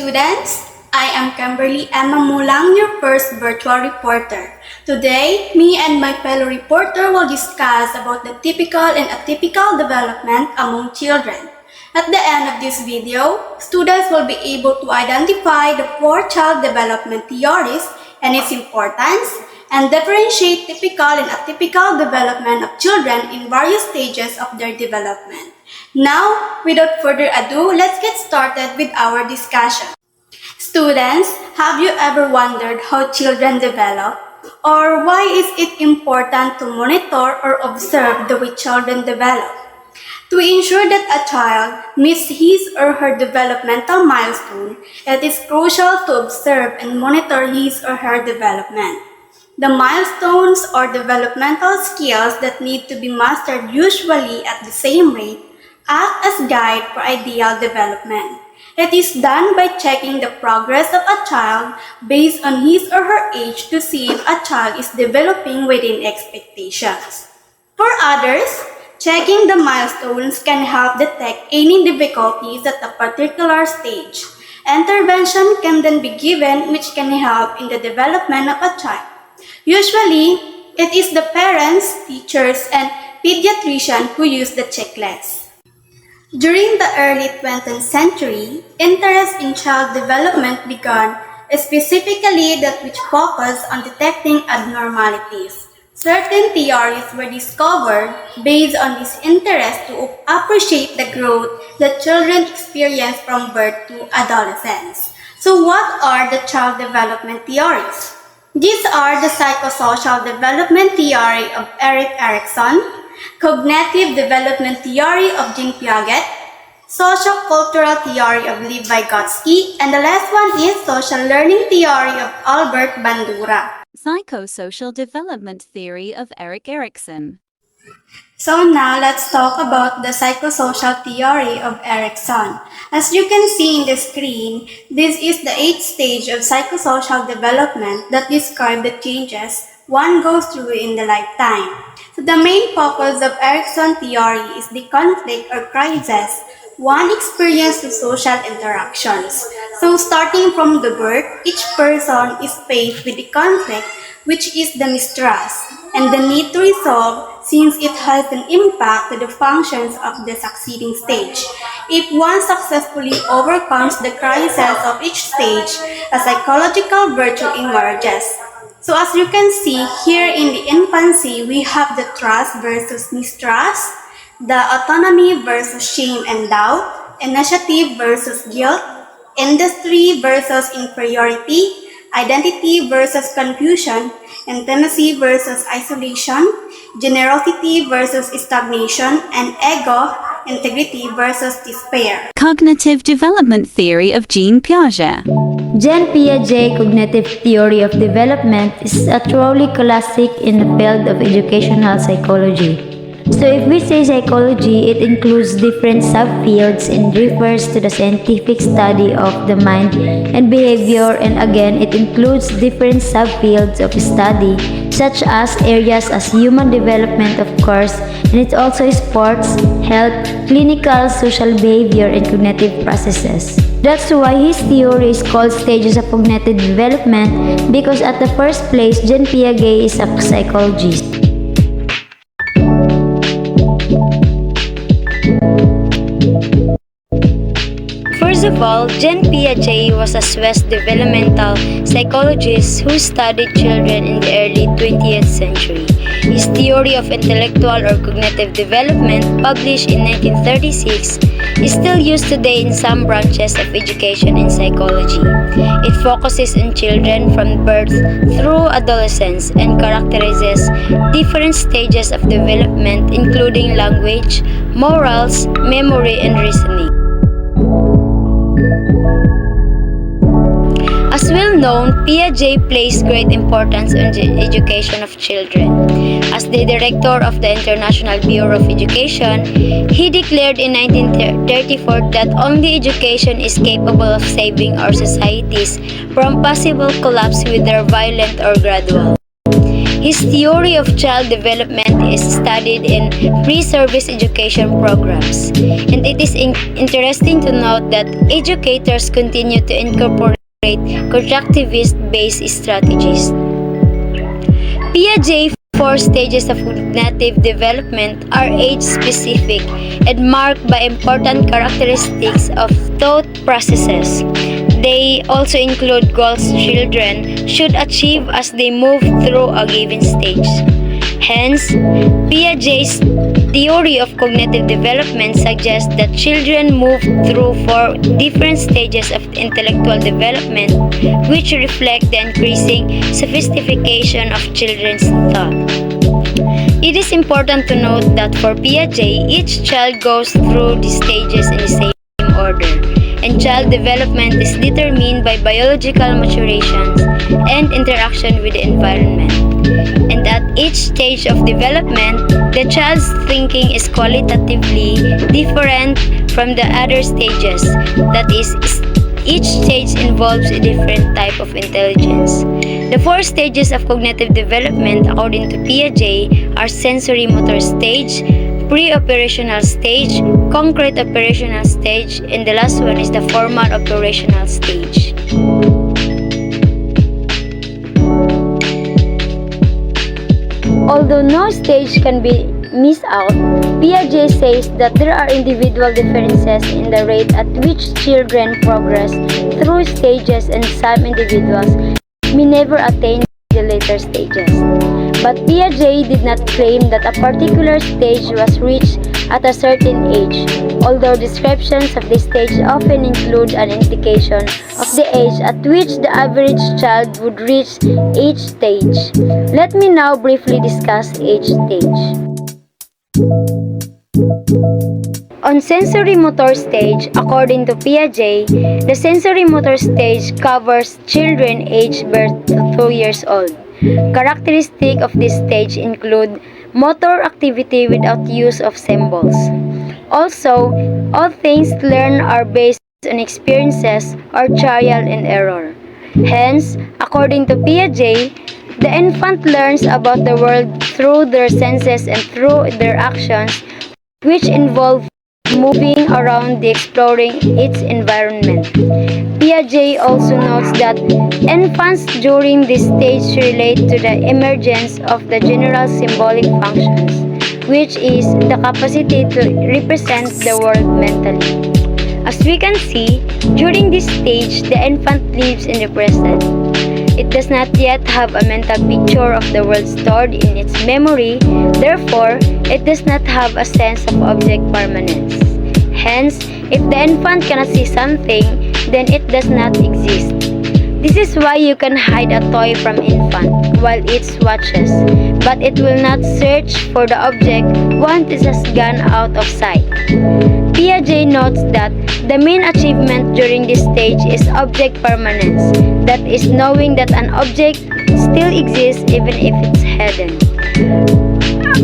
students! I am Kimberly Emma Mulang, your first virtual reporter. Today, me and my fellow reporter will discuss about the typical and atypical development among children. At the end of this video, students will be able to identify the four child development theories and its importance, and differentiate typical and atypical development of children in various stages of their development. Now, without further ado, let's get started with our discussion. Students, have you ever wondered how children develop? Or why is it important to monitor or observe the way children develop? To ensure that a child meets his or her developmental milestone, it is crucial to observe and monitor his or her development. The milestones or developmental skills that need to be mastered usually at the same rate act as guide for ideal development. It is done by checking the progress of a child based on his or her age to see if a child is developing within expectations. For others, checking the milestones can help detect any difficulties at a particular stage. Intervention can then be given which can help in the development of a child. Usually, it is the parents, teachers, and pediatrician who use the checklist. During the early 20th century, interest in child development began, specifically that which focused on detecting abnormalities. Certain theories were discovered based on this interest to appreciate the growth that children experience from birth to adolescence. So what are the child development theories? These are the psychosocial development theory of Erik Erikson, cognitive development theory of Jean Piaget, socio-cultural theory of Lev Vygotsky, and the last one is social learning theory of Albert Bandura. Psychosocial development theory of Erik Erikson. So now let's talk about the psychosocial theory of Erikson. As you can see in the screen, this is the 8th stage of psychosocial development that describe the changes one goes through in the lifetime. So the main focus of Erikson theory is the conflict or crisis one experiences through social interactions. So starting from the birth, each person is faced with the conflict, which is the mistrust, and the need to resolve since it has an impact to the functions of the succeeding stage. If one successfully overcomes the crisis of each stage, a psychological virtue emerges. So as you can see here in the infancy, we have the trust versus mistrust, the autonomy versus shame and doubt, initiative versus guilt, industry versus inferiority, identity versus confusion, intimacy versus isolation, generosity versus stagnation, and ego, integrity versus despair. Cognitive development theory of Jean Piaget. Jean Piaget's cognitive theory of development is a truly classic in the field of educational psychology. So if we say psychology, it includes different subfields and refers to the scientific study of the mind and behavior, and again, it includes different subfields of study such as areas as human development, of course, and it also sports, health, clinical, social behavior, and cognitive processes. That's why his theory is called stages of cognitive development, because at the first place, Jean Piaget is a psychologist. First of all, Jean Piaget was a Swiss developmental psychologist who studied children in the early 20th century. His theory of intellectual or cognitive development, published in 1936, is still used today in some branches of education in psychology. It focuses on children from birth through adolescence and characterizes different stages of development including language, morals, memory, and reasoning. As well known, Piaget placed great importance on the education of children. As the director of the International Bureau of Education, he declared in 1934 that only education is capable of saving our societies from possible collapse, whether violent or gradual. His theory of child development is studied in pre-service education programs, and it is interesting to note that educators continue to incorporate constructivist-based strategies. Piaget's four stages of cognitive development are age-specific and marked by important characteristics of thought processes. They also include goals children should achieve as they move through a given stage. Hence, Piaget's theory of cognitive development suggests that children move through four different stages of intellectual development, which reflect the increasing sophistication of children's thought. It is important to note that for Piaget, each child goes through these stages in the same order, and child development is determined by biological maturations and interaction with the environment. And at each stage of development, the child's thinking is qualitatively different from the other stages. That is, each stage involves a different type of intelligence. The four stages of cognitive development, according to Piaget, are sensory motor stage, pre-operational stage, concrete operational stage, and the last one is the formal operational stage. Although no stage can be missed out, Piaget says that there are individual differences in the rate at which children progress through stages, and some individuals may never attain the later stages. But Piaget did not claim that a particular stage was reached at a certain age, although descriptions of this stage often include an indication of the age at which the average child would reach each stage. Let me now briefly discuss each stage. On sensory motor stage, according to Piaget, the sensory motor stage covers children aged birth to 2 years old. Characteristics of this stage include motor activity without use of symbols. Also, all things learned are based on experiences or trial and error. Hence, according to Piaget, the infant learns about the world through their senses and through their actions, which involve moving around the exploring its environment. Piaget also notes that infants during this stage relate to the emergence of the general symbolic functions, which is the capacity to represent the world mentally. As we can see, during this stage, the infant lives in the present. It does not yet have a mental picture of the world stored in its memory, therefore, it does not have a sense of object permanence. Hence, if the infant cannot see something, then it does not exist. This is why you can hide a toy from infant while it watches, but it will not search for the object once it has gone out of sight. Piaget notes that the main achievement during this stage is object permanence, that is, knowing that an object still exists even if it's hidden.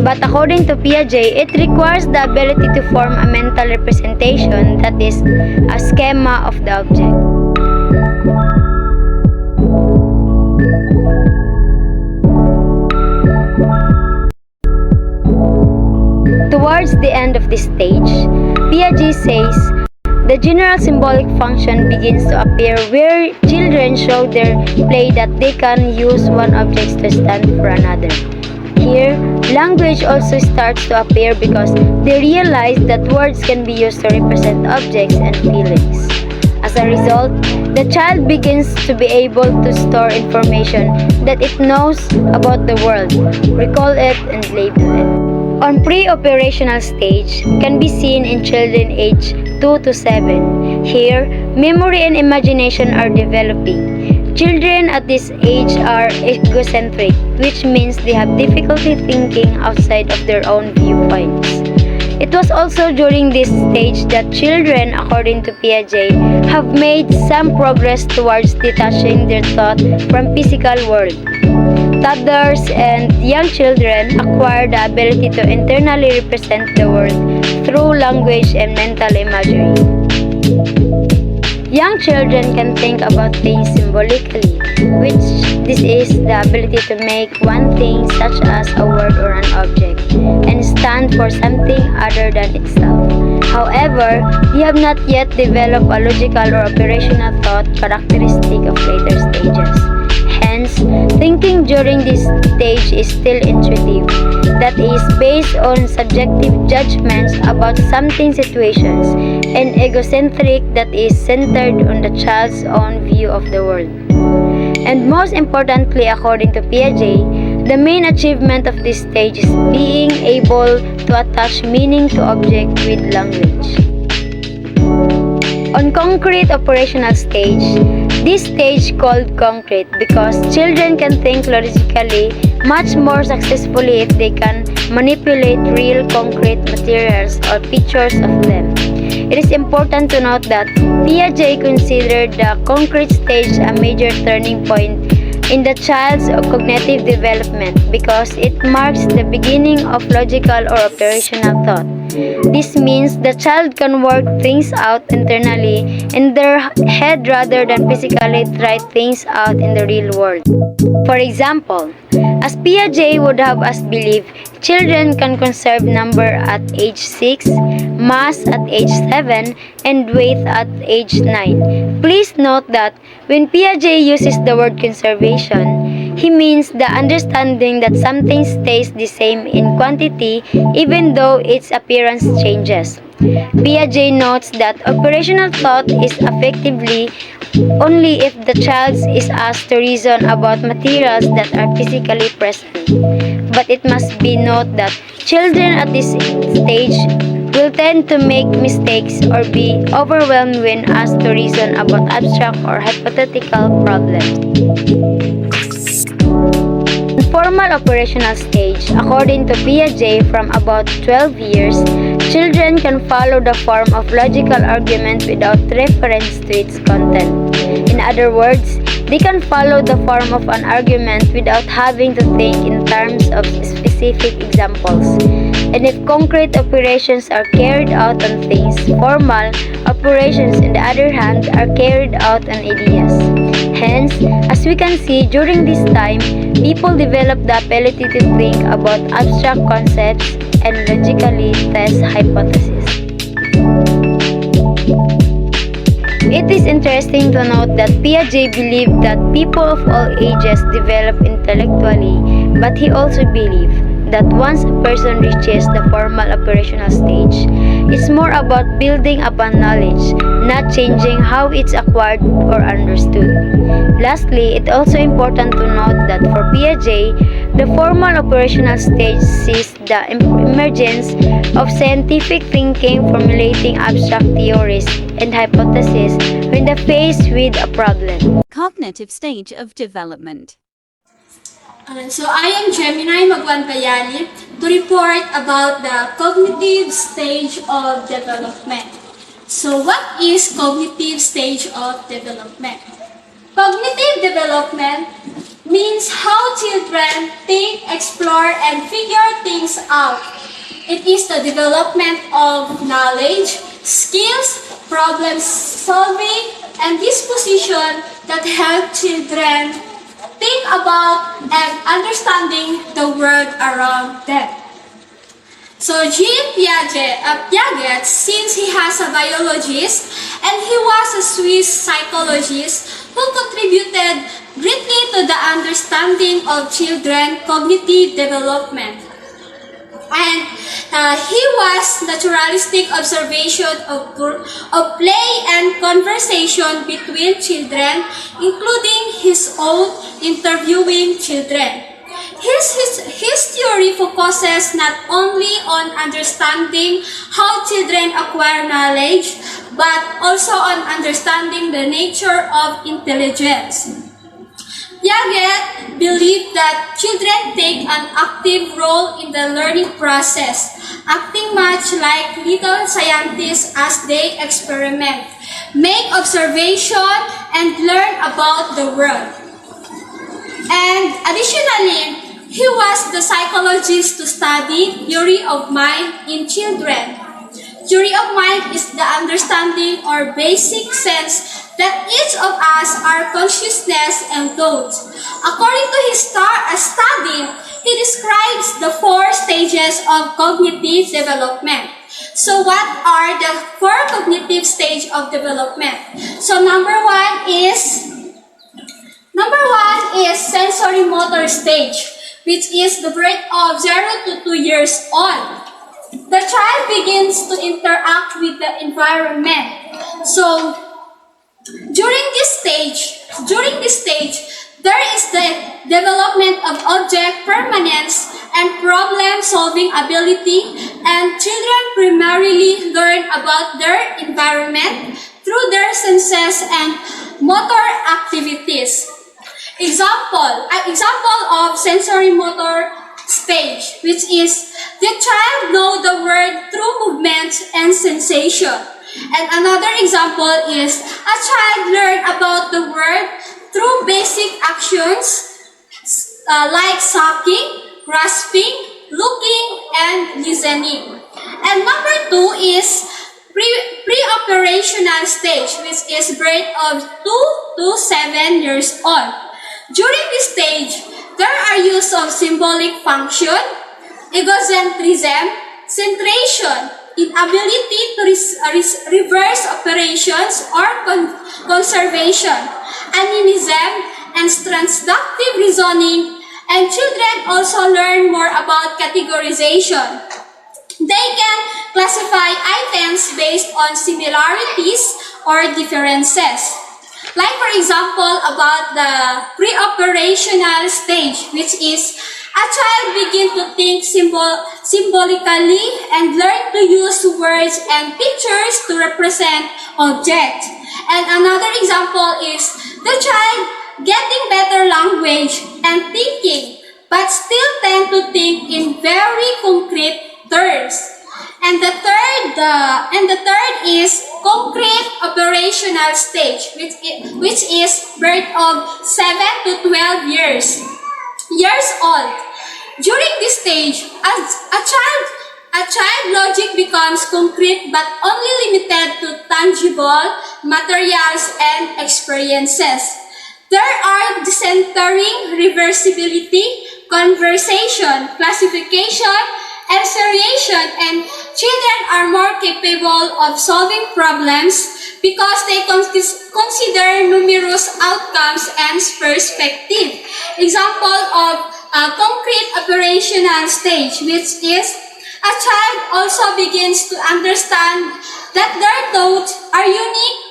But according to Piaget, it requires the ability to form a mental representation, that is, a schema of the object. Towards the end of this stage, Piaget says, the general symbolic function begins to appear where children show their play that they can use one object to stand for another. Here, language also starts to appear because they realize that words can be used to represent objects and feelings. As a result, the child begins to be able to store information that it knows about the world, recall it, and label it. On pre-operational stage can be seen in children aged 2 to 7. Here, memory and imagination are developing. Children at this age are egocentric, which means they have difficulty thinking outside of their own viewpoints. It was also during this stage that children, according to Piaget, have made some progress towards detaching their thought from physical world. Toddlers and young children acquire the ability to internally represent the world through language and mental imagery. Young children can think about things symbolically, which this is the ability to make one thing, such as a word or an object, and stand for something other than itself. However, they have not yet developed a logical or operational thought characteristic of later stages. Hence, thinking during this stage is still intuitive, that is based on subjective judgments about something situations, and egocentric, that is centered on the child's own view of the world. And most importantly, according to Piaget, the main achievement of this stage is being able to attach meaning to object with language. On concrete operational stage, this stage called concrete because children can think logically much more successfully if they can manipulate real concrete materials or pictures of them. It is important to note that Piaget considered the concrete stage a major turning point in the child's cognitive development because it marks the beginning of logical or operational thought. This means the child can work things out internally in their head rather than physically try things out in the real world. For example, as Piaget would have us believe, children can conserve number at age 6, mass at age 7, and weight at age 9. Please note that when Piaget uses the word conservation, he means the understanding that something stays the same in quantity even though its appearance changes. Piaget notes that operational thought is effectively only if the child is asked to reason about materials that are physically present. But it must be noted that children at this stage will tend to make mistakes or be overwhelmed when asked to reason about abstract or hypothetical problems. Formal operational stage, according to Piaget, from about 12 years, children can follow the form of logical argument without reference to its content. In other words, they can follow the form of an argument without having to think in terms of specific examples. And if concrete operations are carried out on things, formal operations, on the other hand, are carried out on ideas. Hence, as we can see, during this time, people develop the ability to think about abstract concepts and logically test hypotheses. It is interesting to note that Piaget believed that people of all ages develop intellectually, but he also believed that once a person reaches the formal operational stage, it's more about building upon knowledge, not changing how it's acquired or understood. Lastly, it's also important to note that for Piaget, the formal operational stage sees the emergence of scientific thinking, formulating abstract theories and hypotheses when faced with a problem. Cognitive stage of development. So I am Gemini Magwanpayali to report about the cognitive stage of development. So what is cognitive stage of development? Cognitive development means how children think, explore, and figure things out. It is the development of knowledge, skills, problem solving, and disposition that help children think about and understanding the world around them. So Jean Piaget, since he has a biologist and he was a Swiss psychologist who contributed greatly to the understanding of children's cognitive development. And he was naturalistic observation of play and conversation between children, including his own interviewing children. His theory focuses not only on understanding how children acquire knowledge, but also on understanding the nature of intelligence. Piaget believed that children take an active role in the learning process, acting much like little scientists as they experiment, make observation, and learn about the world. And additionally, he was the psychologist to study theory of mind in children. Theory of mind is the understanding or basic sense that each of us are consciousness and thoughts. According to his study, he describes the 4 stages of cognitive development. So what are the 4 cognitive stages of development? So number one is sensory motor stage, which is the birth of 0 to 2 years old. The child begins to interact with the environment. So during this stage, there is the development of object permanence and problem-solving ability, and children primarily learn about their environment through their senses and motor activities. Example of sensory motor stage, which is the child know the world through movement and sensation. And another example is a child learn about the world through basic actions like sucking, grasping, looking, and listening. And number 2 is pre-operational stage, which is birth of 2 to 7 years old. During this stage, there are use of symbolic function, egocentrism, centration, inability to reverse operations or conservation, animism, and transductive reasoning, and children also learn more about categorization. They can classify items based on similarities or differences. Like for example, about the pre-operational stage, which is a child begin to think symbolically and learn to use words and pictures to represent objects. And another example is the child getting better language and thinking, but still tend to think in very concrete terms. And the third is concrete operational stage, which is birth of 7 to 12 years old. During this stage, a child logic becomes concrete but only limited to tangible materials and experiences. There are decentering, reversibility, conversation, classification, and seriation, and children are more capable of solving problems because they consider numerous outcomes and perspective. Example of concrete operational stage, which is a child also begins to understand that their thoughts are unique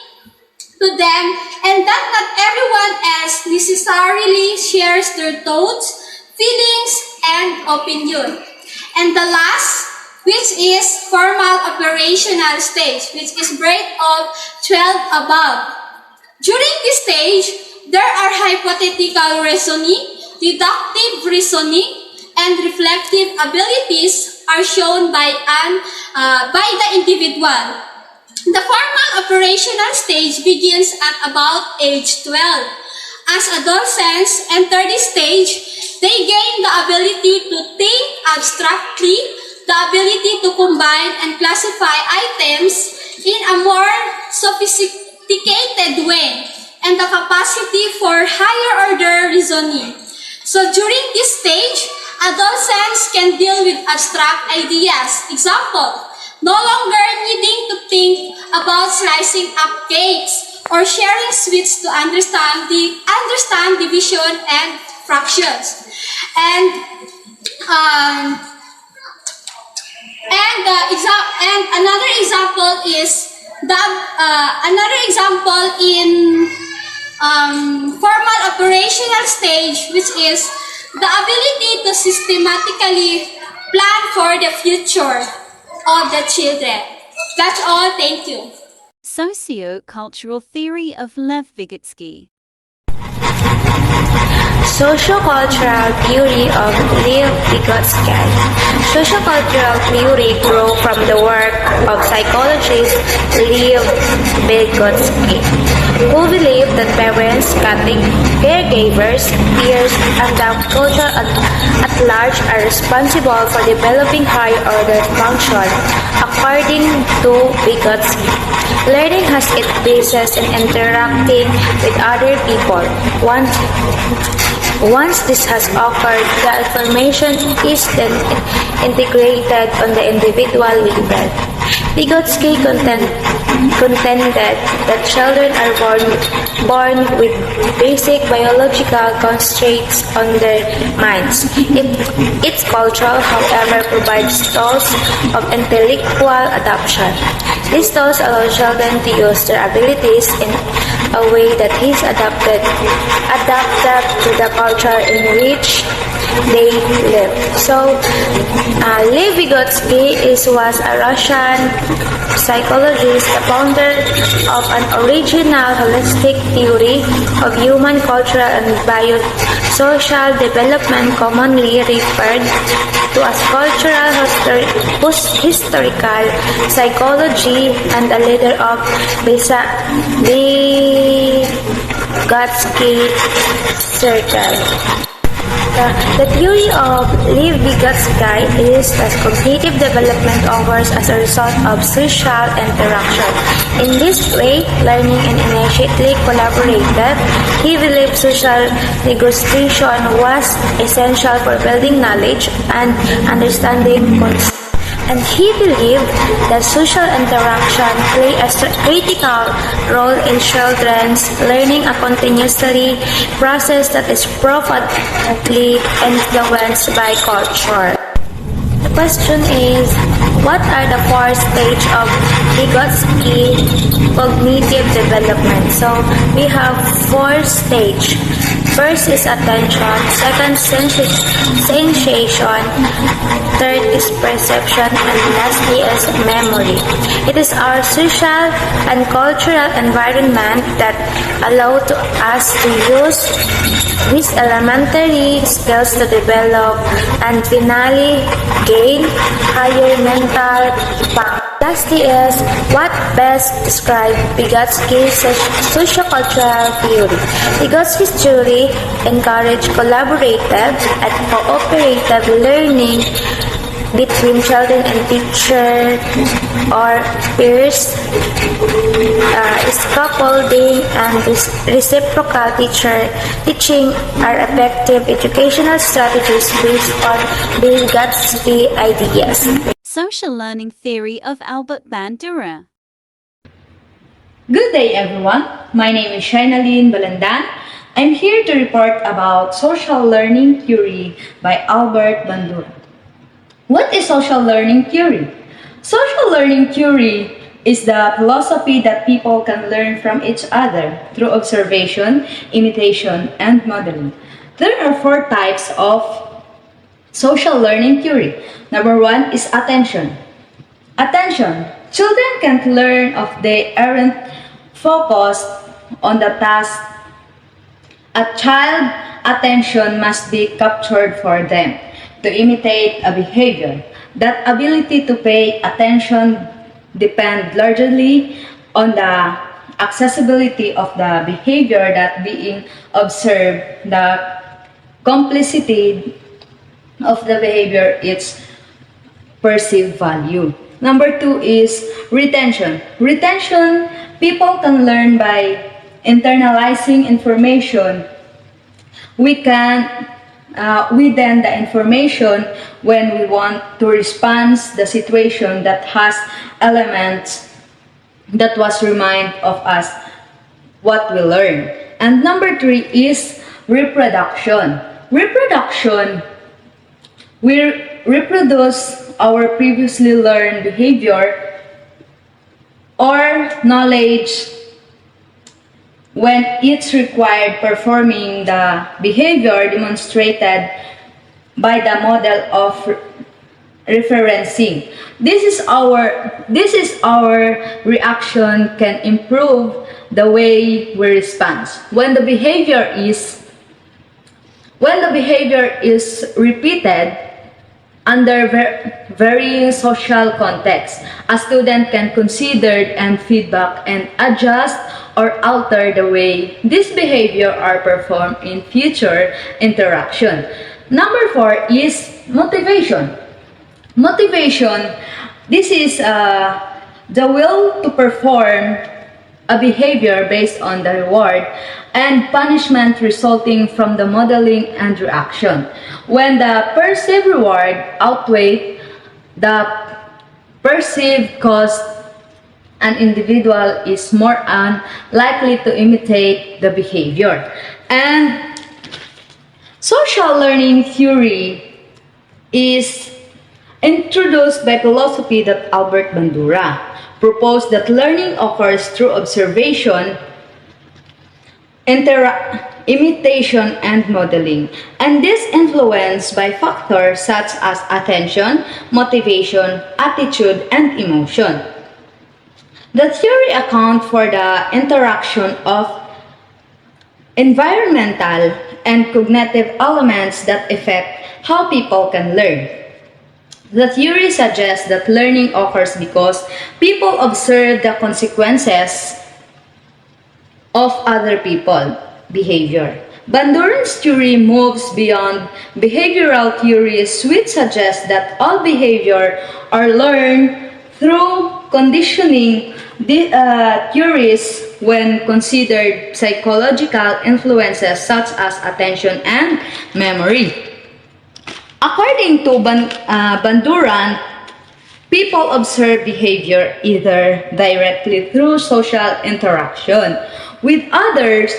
to them and that not everyone else necessarily shares their thoughts, feelings, and opinion. And the last, which is formal operational stage, which is birth of 12 above. During this stage, there are hypothetical reasoning, deductive reasoning, and reflective abilities are shown by the individual. The formal operational stage begins at about age 12. As adolescents enter this stage, they gain the ability to think abstractly, the ability to combine and classify items in a more sophisticated way, and the capacity for higher order reasoning. So during this stage, adolescents can deal with abstract ideas. Example, no longer needing to think about slicing up cakes or sharing sweets to understand division and fractions. And another example is in formal operational stage, which is the ability to systematically plan for the future of the children. That's all. Thank you. Socio-cultural theory of Lev Vygotsky. Sociocultural theory of Lev Vygotsky Sociocultural theory grew from the work of psychologist Lev Vygotsky, who believed that parents, caregivers, peers, and the culture at large are responsible for developing high-order function. According to Vygotsky, learning has its basis in interacting with other people. Once this has occurred, the information is then integrated on the individual level. Vygotsky contended that children are born with basic biological constraints on their minds. Its culture, however, provides tools of intellectual adaptation. These tools allow children to use their abilities in a way that is adapted to the culture in which they live. So, Lev Vygotsky was a Russian psychologist, the founder of an original holistic theory of human cultural and biosocial development, commonly referred to as cultural historical psychology, and a leader of Vygotsky circle. The theory of Lev Vygotsky is that cognitive development occurs as a result of social interaction. In this way, learning is initially collaborative. He believed social negotiation was essential for building knowledge and understanding concepts. And he believed that social interaction plays a critical role in children's learning, a continuously process that is profoundly influenced by culture. The question is, what are the four stages of Vygotsky cognitive development? So we have four stages. First is attention, second sensation, third is perception, and lastly is memory. It is our social and cultural environment that allow us to use these elementary skills to develop and finally gain higher mental impact. Lastly is what best describes Vygotsky's sociocultural theory. Vygotsky's theory encourages collaborative and cooperative learning between children and teachers or peers. Scaffolding and reciprocal teaching are effective educational strategies based on Vygotsky ideas. Social learning theory of Albert Bandura. Good day everyone, my name is Shainaline Balandan. I'm here to report about social learning theory by Albert Bandura. What is social learning theory? Social learning theory is the philosophy that people can learn from each other through observation, imitation, and modeling. There are four types of social learning theory. Number one is attention. Attention. Children can't learn if they aren't focused on the task. A child's attention must be captured for them to imitate a behavior. That ability to pay attention depends largely on the accessibility of the behavior that being observed, the complicity of the behavior, its perceived value. Number two is retention. Retention, people can learn by internalizing information. We then the information when we want to respond the situation that has elements that was remind of us what we learned. And number three is reproduction. Reproduction, we reproduce our previously learned behavior or knowledge when it's required performing the behavior demonstrated by the model of referencing. This is our reaction can improve the way we respond. When the behavior is repeated, Under varying social contexts, a student can consider and feedback and adjust or alter the way this behavior are performed in future interaction. Number 4 is motivation. Motivation, this is the will to perform a behavior based on the reward and punishment resulting from the modeling and reaction. When the perceived reward outweighs the perceived cost, an individual is more likely to imitate the behavior. And social learning theory is introduced by philosophy that Albert Bandura proposed that learning occurs through observation, imitation, and modeling, and this influenced by factors such as attention, motivation, attitude, and emotion. The theory accounts for the interaction of environmental and cognitive elements that affect how people can learn. The theory suggests that learning occurs because people observe the consequences of other people's behavior. Bandura's theory moves beyond behavioral theories, which suggest that all behavior are learned through conditioning. Theories, when considered psychological influences such as attention and memory. According to Bandura, people observe behavior either directly through social interaction with others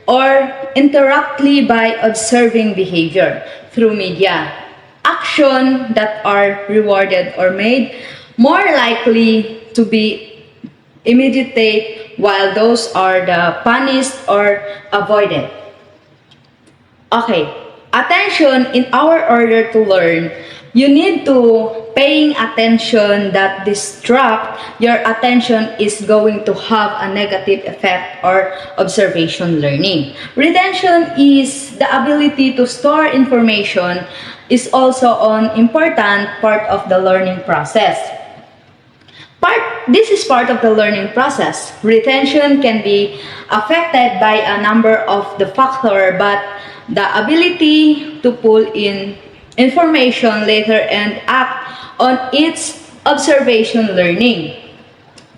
or indirectly by observing behavior through media. Actions that are rewarded or made more likely to be imitated, while those are the punished or avoided. Okay, attention. In our order to learn, you need to paying attention that distract your attention is going to have a negative effect or observation learning. Retention is the ability to store information, is also an important part of the learning process. This is part of the learning process. Retention can be affected by a number of the factors, but the ability to pull in information later and act on its observation learning.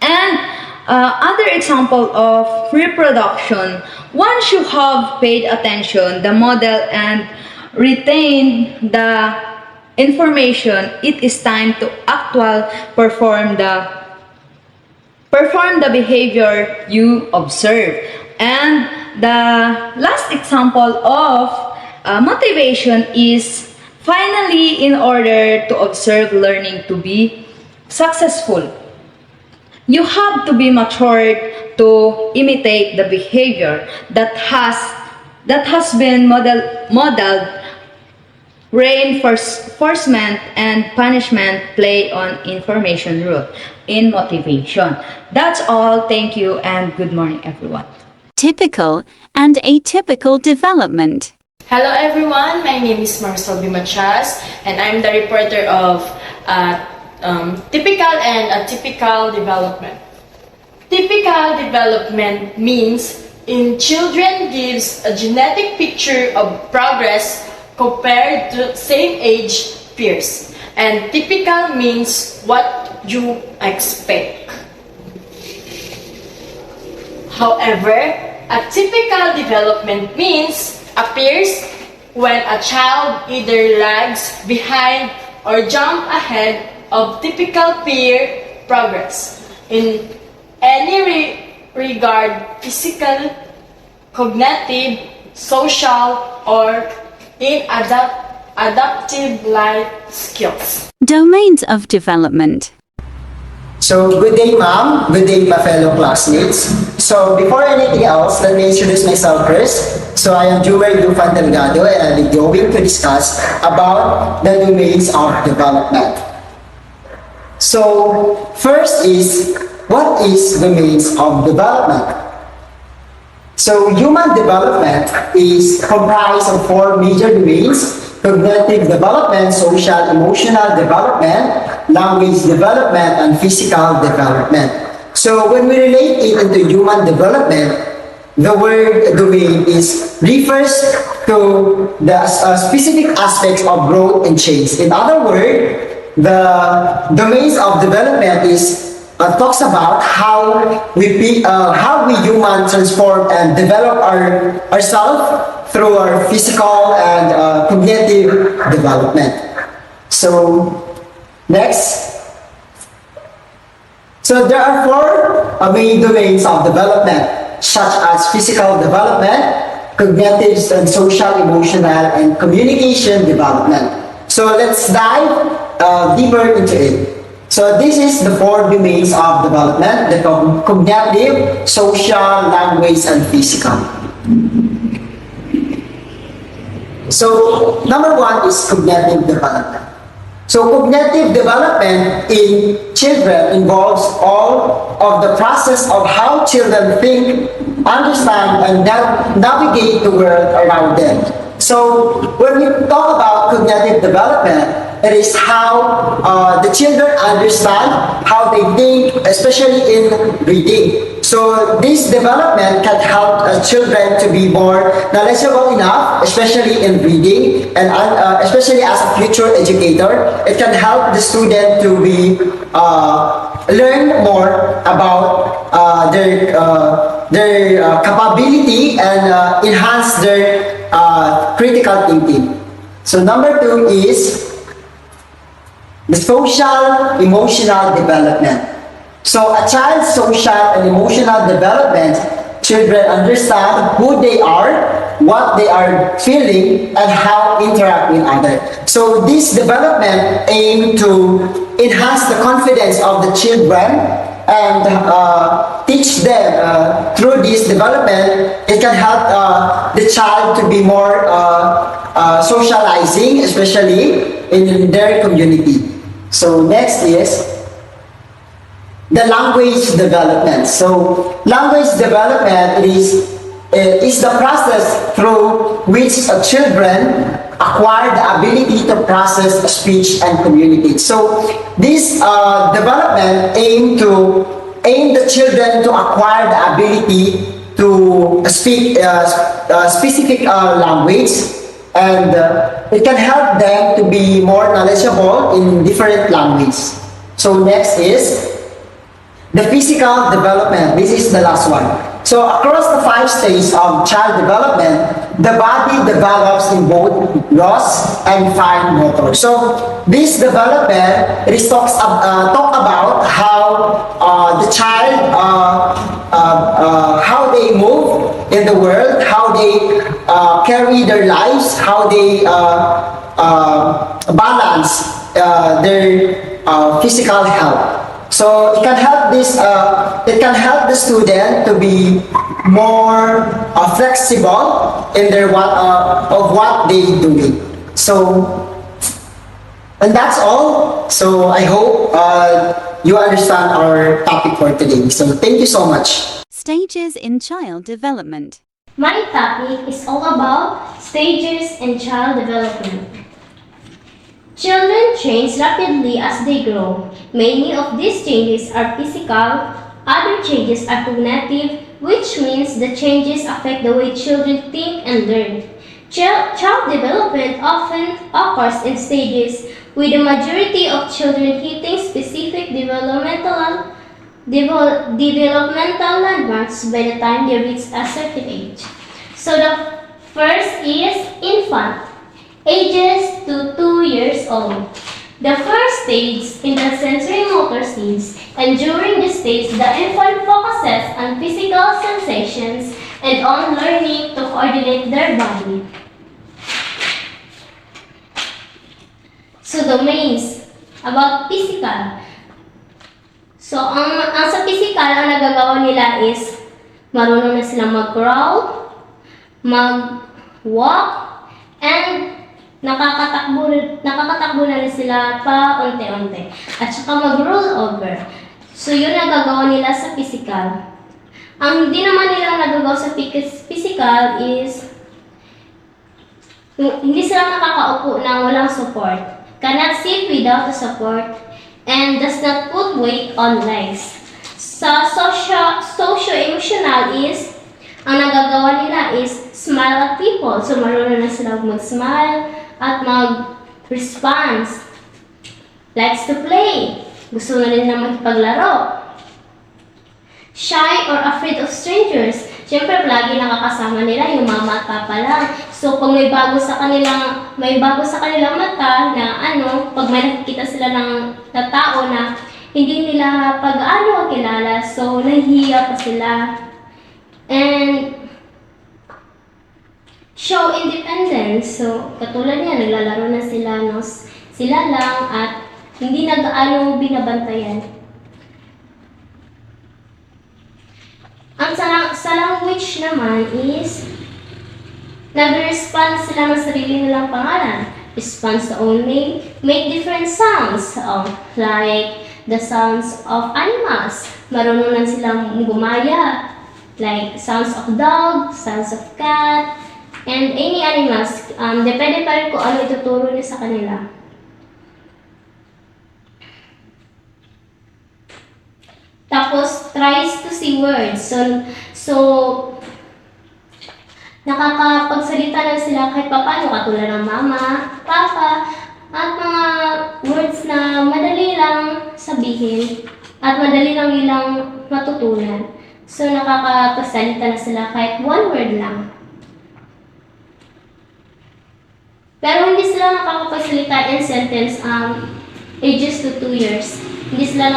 And other example of reproduction, once you have paid attention, the model, and retain the information, it is time to perform the behavior you observe. And the last example of motivation is finally, in order to observe learning to be successful, you have to be matured to imitate the behavior that has been modeled. Reinforcement and punishment play on information root in motivation. That's all. Thank you and good morning, everyone. Typical and atypical development. Hello everyone, my name is Marcel Bimachas and I'm the reporter of Typical and Atypical Development. Typical development means in children gives a genetic picture of progress compared to same age peers. And typical means what you expect. However, atypical development means appears when a child either lags behind or jump ahead of typical peer progress in any regard: physical, cognitive, social, or in adaptive life skills. Domains of development. So, good day, ma'am. Good day, my fellow classmates. So, before anything else, let me introduce myself first. So, I am Jumer Dufan Delgado, and I'll be going to discuss about the domains of development. So, first is, what is domains of development? So, human development is comprised of 4 major domains cognitive development, social emotional development, language development, and physical development. So when we relate it into human development, the word domain refers to the specific aspects of growth and change. In other words, the domains of development talks about how we human transform and develop ourselves through our physical and cognitive development. So next. So there are four main domains of development, such as physical development, cognitive and social, emotional, and communication development. So let's dive deeper into it. So this is the four domains of development: the cognitive, social, language, and physical. So number one is cognitive development. So cognitive development in children involves all of the process of how children think, understand, and navigate the world around them. So when we talk about cognitive development, it is how the children understand, how they think, especially in reading. So this development can help children to be more knowledgeable enough, especially in reading, and especially as a future educator, it can help the student to be learn more about their capability and enhance their critical thinking. So number two is the social emotional development. So a child's social and emotional development, children understand who they are, what they are feeling, and how interact with others. So this development aim to enhance the confidence of the children and teach them through this development. It can help the child to be more socializing, especially in their community. So next is the language development. So language development is the process through which children acquire the ability to process speech and communicate. So this development aim the children to acquire the ability to speak specific language, and it can help them to be more knowledgeable in different languages. So next is the physical development. This is the last one. So across the 5 stages of child development, the body develops in both gross and fine motor. So this development talk about how the child how they move in the world, how they carry their lives, how they balance their physical health. So it can help the student to be more flexible in their of what they doing. So, and that's all. So I hope you understand our topic for today. So thank you so much. Stages in child development. My topic is all about stages in child development. Children change rapidly as they grow. Many of these changes are physical, other changes are cognitive, which means the changes affect the way children think and learn. Child development often occurs in stages, with the majority of children hitting specific developmental landmarks by the time they reach a certain age. So the first is infant, ages to 2 years old. The first stage in the sensory motor stage, and during this stage, the infant focuses on physical sensations and on learning to coordinate their body. So domains about physical. So ang sa physical, ang nagagawa nila is marunong na silang mag-crawl, mag-walk, and nakakatakbo na rin sila pa unti-unti. At saka mag-roll over. So yun nagagawa nila sa physical. Ang hindi naman nila nagagawa sa physical is hindi sila nakakaupo na walang support, cannot sit without the support, and does not put weight on legs. Sa socio-emotional is, ang nagagawa nila is smile at people. So, marunong na sila mag-smile at mag-response. Likes to play. Gusto na rin na magpaglaro. Shy or afraid of strangers. Siyempre, lagi nakakasama nila yung mama at papa lang. So, pag may bago sa kanilang mata na pag may nakikita sila na tao na hindi nila pag-ano kilala, so nahihiya pa sila. And show independence. So, katulad niya, naglalaro na sila, sila lang at hindi binabantayan. Ang sa language naman is, nag-respond sila ng sarili nilang pangalan. Response to own name, make different sounds, like the sounds of animals. Marunong na silang gumaya, like sounds of dog, sounds of cat, and any animals. Depende pa rin kung ano ituturo niya sa kanila. Tapos, tries to see words. So nakakapagsalita na sila kahit papaano, katulad ng mama, papa, at mga words na madali lang sabihin at madali lang nilang matutunan. So, nakakapagsalita na sila kahit one word lang. Pero hindi sila nakakapagsalita in sentence ages to 2 years. Hindi sila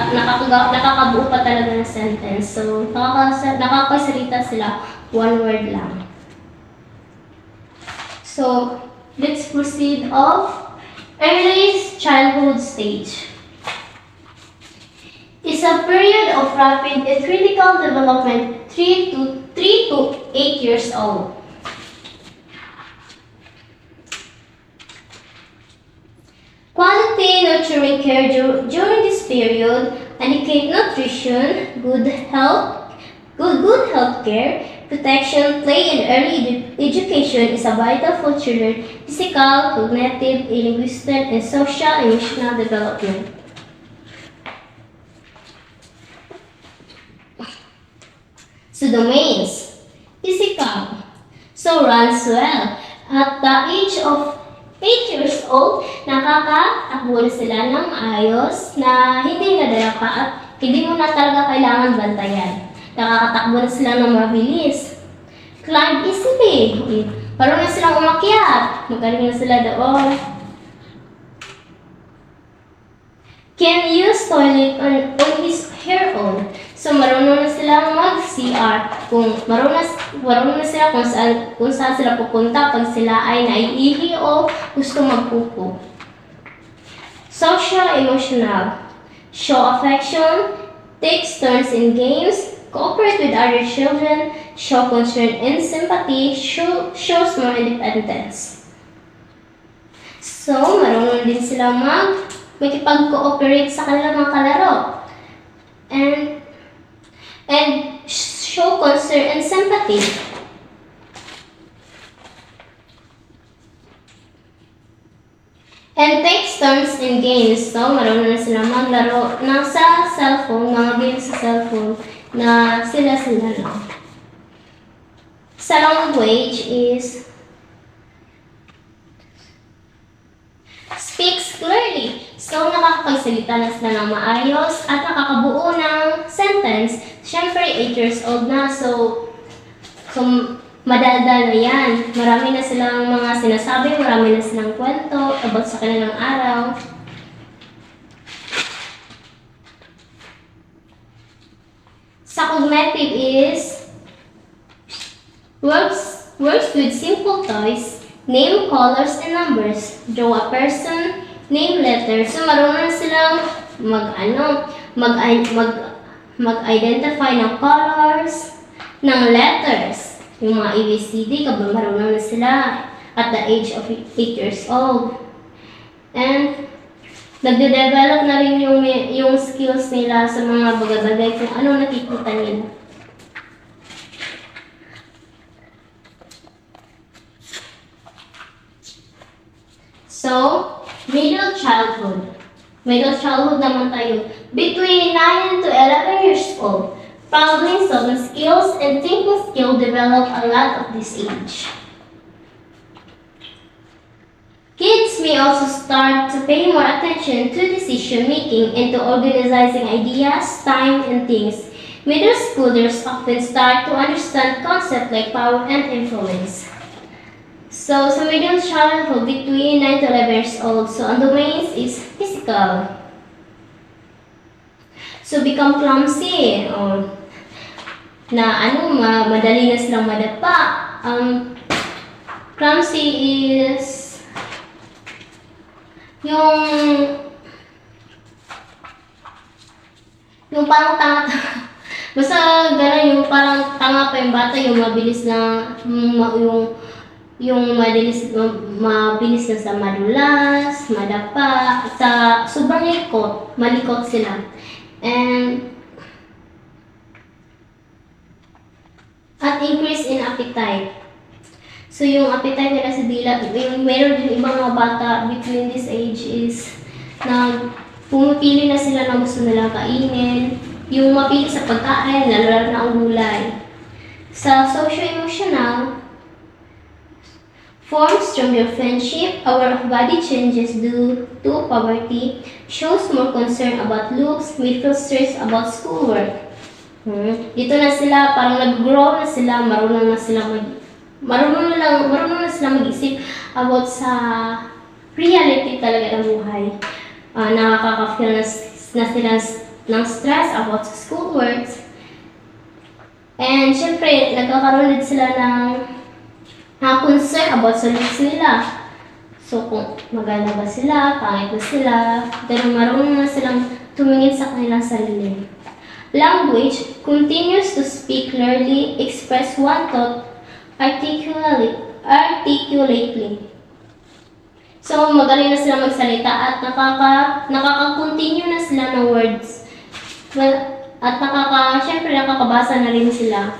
nakakabuo pa talaga ng sentence. So, nakakapagsalita sila one word lang. So, let's proceed of early childhood stage. It's a period of rapid and critical development 3 to 8 years old. Quality nurturing care during this period, adequate nutrition, good health care, protection, play, and early education is a vital for children physical, cognitive, linguistic, and social emotional development. So domains, physical, so runs well. At the age of 8 years old, nakakatakbo na sila ng ayos na hindi nadayapa at hindi mo na talaga kailangan bantayan. Nakakatakbo na sila ng mabilis. Climb easily. Parang na silang umakyat. Magaling na sila doon. Can use toilet on her own. So, marunong na silang mag-CR. Marunong na sila kung saan sila pupunta pag sila ay naiihi o gusto magpupo. Social, emotional. Show affection, takes turns in games, cooperate with other children, show concern and sympathy, shows more independence. So, marunong din sila makipag-cooperate sa kanilang mga kalaro. And show concern and sympathy. And takes turns in games. So, marunong na sila maglaro sa cellphone, mga games sa cellphone na sila lang. Sa language is speaks clearly. So, nakakapagsalita na sila ng maayos at nakakabuo ng sentence. Siyempre, 8 years old na. So madaldal na yan. Marami na silang mga sinasabi, marami na silang kwento about sa kanilang araw. Sa cognitive is works with simple toys, name, colors, and numbers. Draw a person, name letters. So, marunong na silang mag-identify ng colors, ng letters. Yung mga ABCD, marunong na sila at the age of 8 years old. And nagde-develop na rin yung skills nila sa mga bagay-bagay kung ano nakikita nila. So, middle childhood. Middle childhood naman tayo. Between 9 to 11 years old, problem-solving skills and thinking skill develop a lot of this age. Kids may also start to pay more attention to decision making and to organizing ideas, time, and things. Middle schoolers often start to understand concepts like power and influence. So, sa middle childhood, between 9 to 11 years old, so ang domains is physical. So, become clumsy, or madali na silang madapa. Clumsy is yung parang tanga basta gano'n, yung parang tanga pa yung bata, yung mabilis na mabilis na sa madulas, madapa, sa sobrang malikot sila. And at increase in appetite. So, yung appetite nila sa dila, yung meron din ibang mga bata between this age is na pumipili na sila na gusto nilang kainin. Yung mapili sa pagkain, lalo na ang gulay. Sa socio-emotional, forms stronger friendship, aware of body changes due to puberty, shows more concern about looks, may feel stress about schoolwork. Dito na sila, parang nag-grow na sila, marunong na sila mag-isip about sa reality talaga ng buhay. Nakaka-feel na sila ng stress about sa schoolwork. And syempre, nagkakaroon din sila ng concern about sa looks nila. So, kung maganda ba sila, pangit ba sila, pero marunong na silang tumingin sa kanilang sarili. Language continues to speak clearly, express one thought articulately. So, magaling na sila magsalita at nakaka-continue na sila ng words. Well, at syempre nakakabasa na rin sila.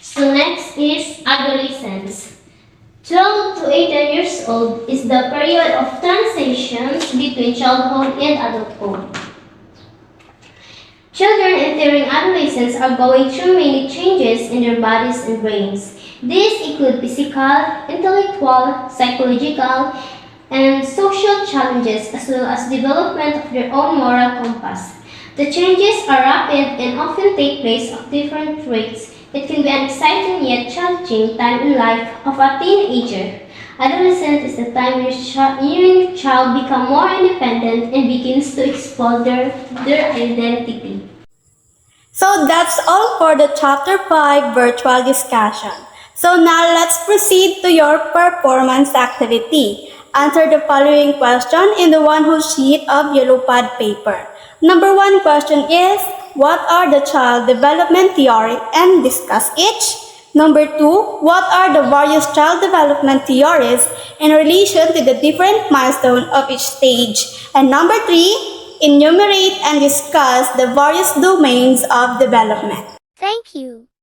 So, next is adolescence. 12 to 18 years old is the period of transitions between childhood and adulthood. Children entering adolescence are going through many changes in their bodies and brains. These include physical, intellectual, psychological, and social challenges as well as development of their own moral compass. The changes are rapid and often take place at different rates. It can be an exciting yet challenging time in life of a teenager. Adolescence is the time your child becomes more independent and begins to explore their identity. So that's all for the Chapter 5 virtual discussion. So now let's proceed to your performance activity. Answer the following question in the one-whole sheet of yellow pad paper. Number 1 question is, what are the child development theory and discuss each? Number 2, what are the various child development theories in relation to the different milestones of each stage? And number 3, enumerate and discuss the various domains of development. Thank you.